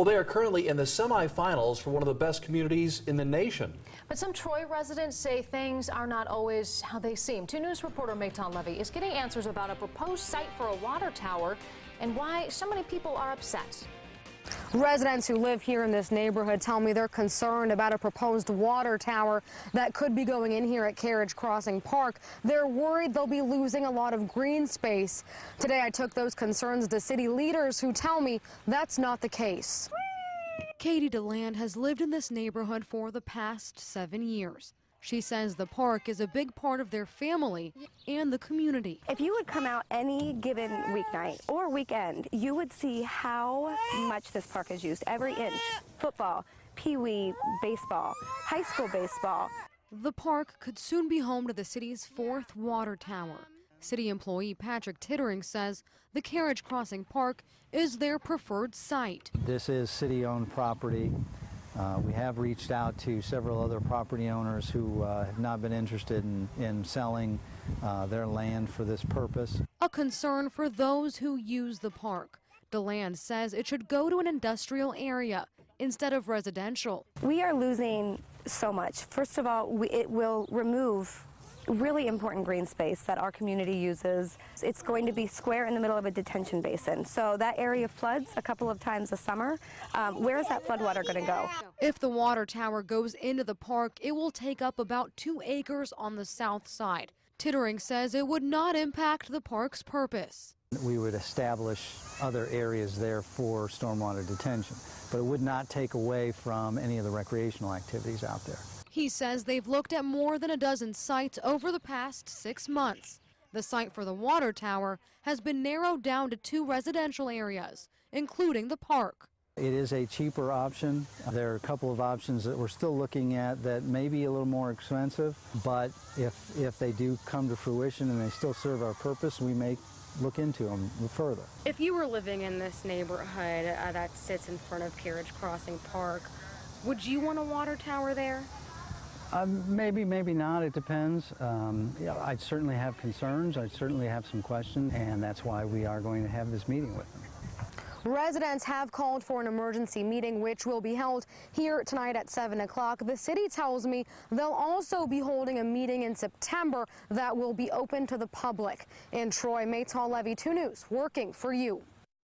Well, they are currently in the semifinals for one of the best communities in the nation. But some Troy residents say things are not always how they seem. 2 News reporter Mayton Levy is getting answers about a proposed site for a water tower and why so many people are upset. Residents who live here in this neighborhood tell me they're concerned about a proposed water tower that could be going in here at Carriage Crossing Park. They're worried they'll be losing a lot of green space. Today I took those concerns to city leaders who tell me that's not the case. Katie DeLand has lived in this neighborhood for the past 7 years. She says the park is a big part of their family and the community. If you would come out any given weeknight or weekend, you would see how much this park is used. Every inch. Football, pee-wee, baseball, high school baseball. The park could soon be home to the city's 4th water tower. City employee Patrick Tittering says the Carriage Crossing Park is their preferred site. This is city-owned property. We have reached out to several other property owners who have not been interested in selling their land for this purpose. A concern for those who use the park. DeLand says it should go to an industrial area instead of residential. We are losing so much. First of all, it will remove really important green space that our community uses. It's going to be square in the middle of a detention basin. So that area floods a couple of times a summer. Where is that floodwater going to go? If the water tower goes into the park, it will take up about 2 acres on the south side. Tittering says it would not impact the park's purpose. We would establish other areas there for stormwater detention, but it would not take away from any of the recreational activities out there. He says they've looked at more than a dozen sites over the past 6 months. The site for the water tower has been narrowed down to 2 residential areas, including the park. It is a cheaper option. There are a couple of options that we're still looking at that may be a little more expensive, but if they do come to fruition and they still serve our purpose, we may look into them further. If you were living in this neighborhood that sits in front of Carriage Crossing Park, would you want a water tower there? Maybe, maybe not. It depends. I'd certainly have concerns. I'd certainly have some questions, and that's why we are going to have this meeting with them. Residents have called for an emergency meeting, which will be held here tonight at 7 o'clock. The city tells me they'll also be holding a meeting in September that will be open to the public. In Troy, Mayton Levy, 2 News, working for you.